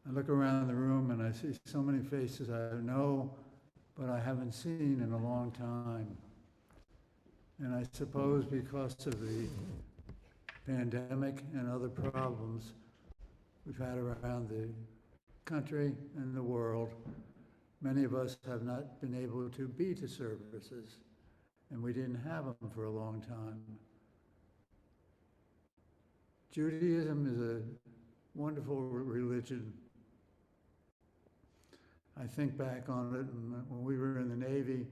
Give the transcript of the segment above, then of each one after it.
I look around the room and I see so many faces I know, but I haven't seen in a long time. And I suppose because of the pandemic and other problems we've had around the country and the world, many of us have not been able to be to services, and we didn't have them for a long time. Judaism is a wonderful religion. I think back on it, and when we were in the Navy,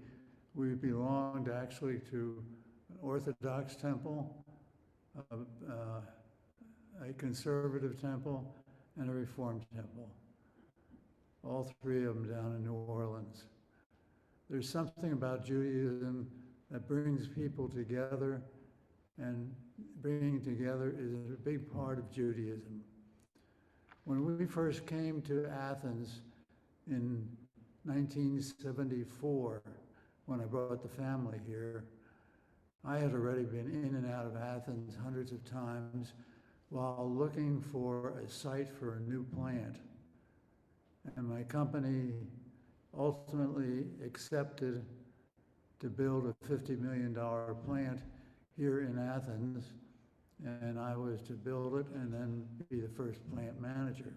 we belonged actually to an Orthodox temple, a conservative temple, and a Reformed temple. All three of them down in New Orleans. There's something about Judaism that brings people together, and bringing together is a big part of Judaism. When we first came to Athens in 1974, when I brought the family here, I had already been in and out of Athens hundreds of times while looking for a site for a new plant. And my company ultimately accepted to build a $50 million plant here in Athens, and I was to build it and then be the first plant manager.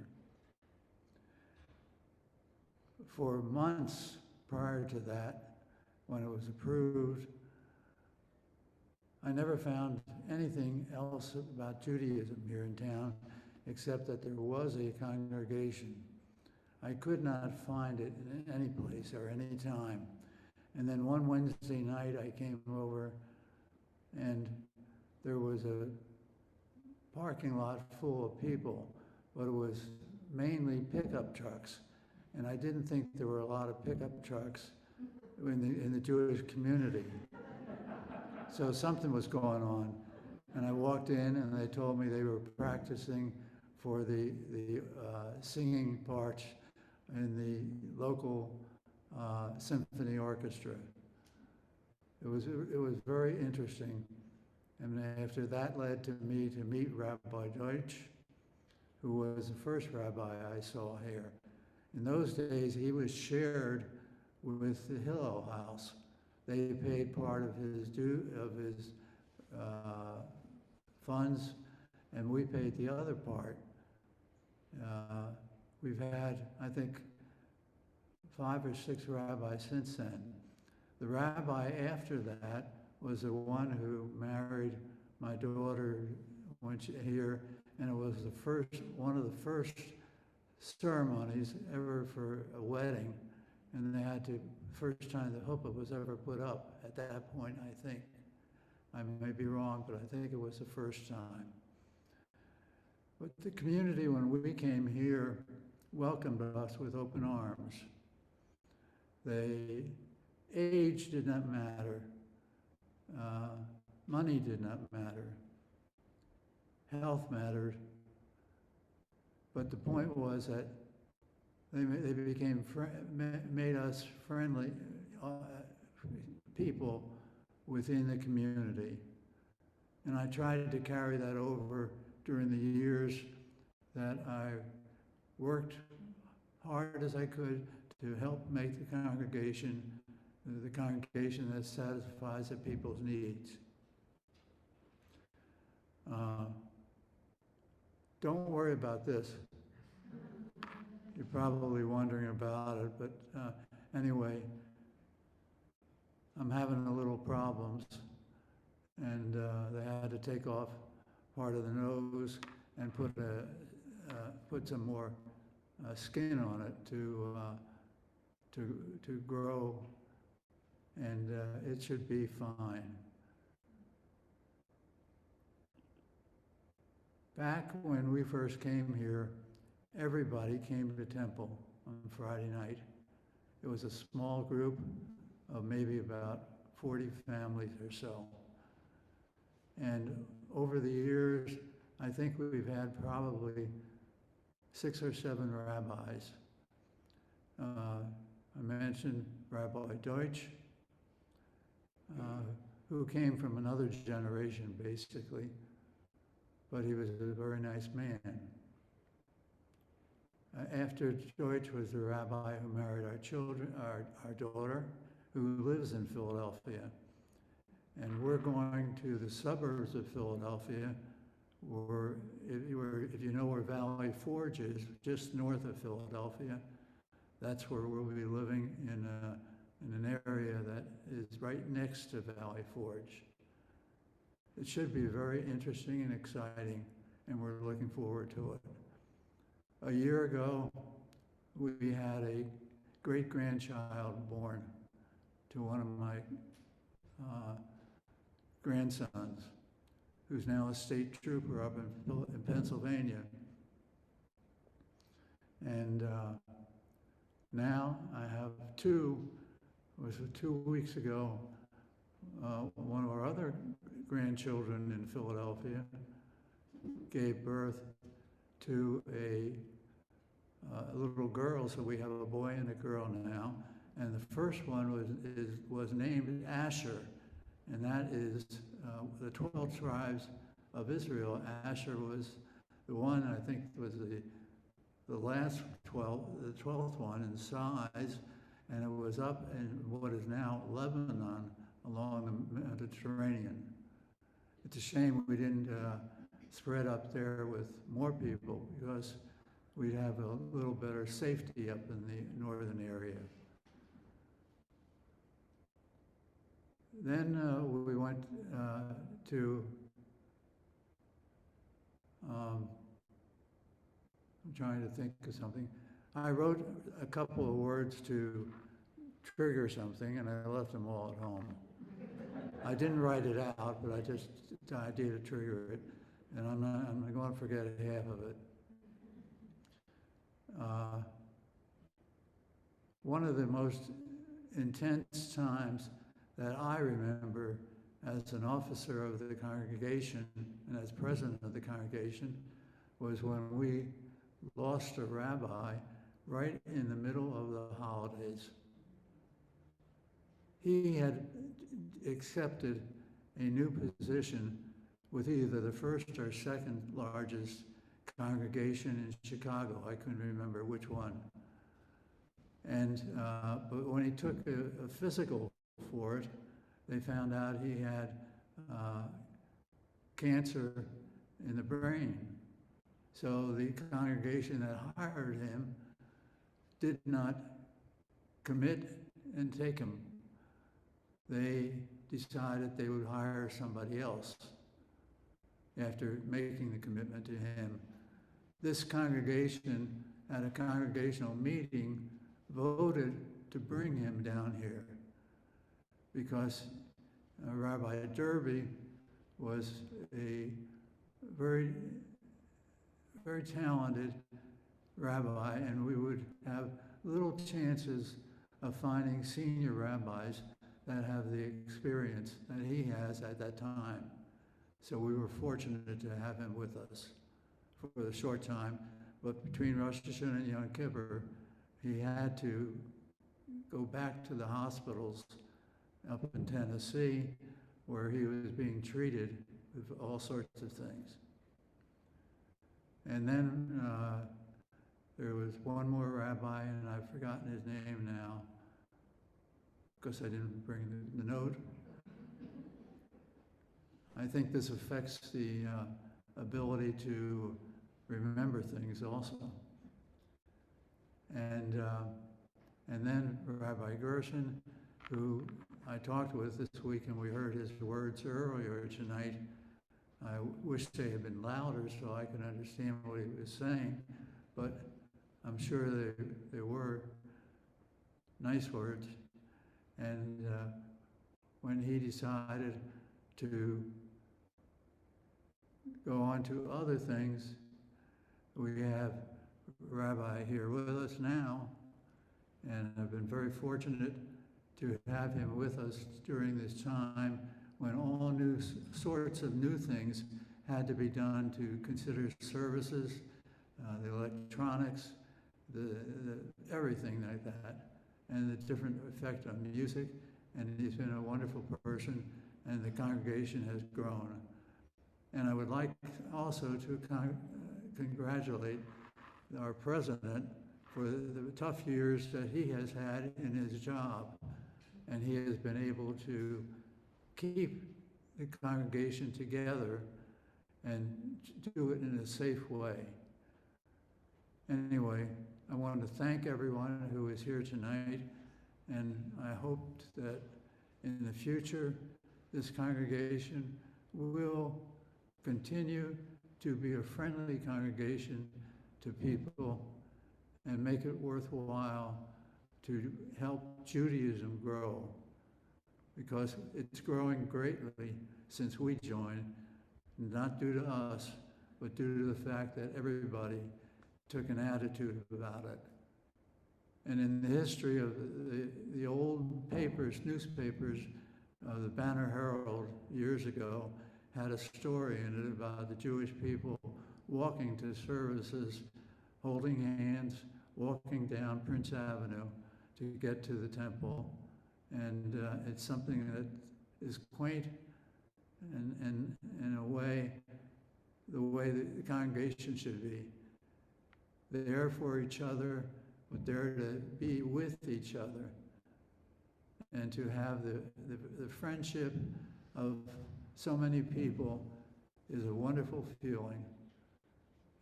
For months prior to that, when it was approved, I never found anything else about Judaism here in town, except that there was a congregation. I could not find it in any place or any time. And then one Wednesday night I came over and there was a parking lot full of people, but it was mainly pickup trucks. And I didn't think there were a lot of pickup trucks in the Jewish community. So something was going on. And I walked in and they told me they were practicing for the singing parts in the local symphony orchestra. It was very interesting. And after that led to me to meet Rabbi Deutsch, who was the first rabbi I saw here. In those days, he was shared with the Hillel House. They paid part of his funds, and we paid the other part. We've had, I think, 5 or 6 rabbis since then. The rabbi after that was the one who married my daughter when she here, and it was one of the first ceremonies ever for a wedding, and they had to, first time the chuppah was ever put up at that point, I think. I may be wrong, but I think it was the first time. But the community, when we came here, welcomed us with open arms. Age did not matter. Money did not matter. Health mattered. But the point was that they made us friendly people within the community. And I tried to carry that over during the years that I worked hard as I could to help make the congregation that satisfies the people's needs. Don't worry about this. You're probably wondering about it, but anyway, I'm having a little problems, and they had to take off part of the nose and put some more skin on it to grow, and it should be fine. Back when we first came here, everybody came to temple on Friday night. It was a small group of maybe about 40 families or so. And over the years, I think we've had probably 6 or 7 rabbis. I mentioned Rabbi Deutsch, who came from another generation, basically, but he was a very nice man. after Deutsch was the rabbi who married our daughter, who lives in Philadelphia. And we're going to the suburbs of Philadelphia, where, if you know where Valley Forge is, just north of Philadelphia, that's where we'll be living in an area that is right next to Valley Forge. It should be very interesting and exciting, and we're looking forward to it. A year ago, we had a great-grandchild born to one of my grandsons, who's now a state trooper up in Pennsylvania. And now I have two. It was 2 weeks ago, one of our other grandchildren in Philadelphia gave birth to a little girl, so we have a boy and a girl now. And the first one was named Asher, and that is the 12 tribes of Israel. Asher was the one, I think, was the last 12, the 12th one in size, and it was up in what is now Lebanon along the Mediterranean. It's a shame we didn't spread up there with more people, because we'd have a little better safety up in the northern area. Then we went to, I'm trying to think of something. I wrote a couple of words to trigger something, and I left them all at home. I didn't write it out, but I just, the idea to trigger it, and I'm going to forget half of it. One of the most intense times that I remember as an officer of the congregation and as president of the congregation was when we lost a rabbi right in the middle of the holidays. He had accepted a new position with either the first or second largest congregation in Chicago. I couldn't remember which one. And but when he took a physical for it, they found out he had cancer in the brain. So the congregation that hired him did not commit and take him. They decided they would hire somebody else after making the commitment to him. This congregation, at a congregational meeting, voted to bring him down here because Rabbi Derby was a very, very talented rabbi, and we would have little chances of finding senior rabbis that have the experience that he has at that time. So we were fortunate to have him with us for a short time, but between Rosh Hashanah and Yom Kippur, he had to go back to the hospitals up in Tennessee, where he was being treated with all sorts of things. And then there was one more rabbi, and I've forgotten his name now, because I didn't bring the note. I think this affects the ability to remember things also. And then Rabbi Gershon, who I talked with this week, and we heard his words earlier tonight. I wish they had been louder so I could understand what he was saying, but I'm sure they were nice words. And when he decided to go on to other things, we have Rabbi here with us now, and I've been very fortunate to have him with us during this time when all sorts of new things had to be done to consider services, the electronics, the everything like that, and the different effect on music. And he's been a wonderful person, and the congregation has grown. And I would like also to congratulate our president, for the tough years that he has had in his job. And he has been able to keep the congregation together and do it in a safe way. Anyway, I want to thank everyone who is here tonight, and I hope that in the future, this congregation will continue to be a friendly congregation to people and make it worthwhile to help Judaism grow, because it's growing greatly since we joined, not due to us, but due to the fact that everybody took an attitude about it. And in the history of the old papers, newspapers, the Banner Herald years ago had a story in it about the Jewish people walking to services, holding hands, walking down Prince Avenue to get to the temple. And it's something that is quaint and in a way, the way that the congregation should be. There for each other, but there to be with each other and to have the friendship of so many people is a wonderful feeling.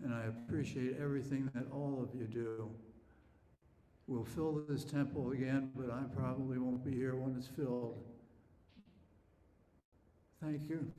And I appreciate everything that all of you do. We'll fill this temple again, but I probably won't be here when it's filled. Thank you.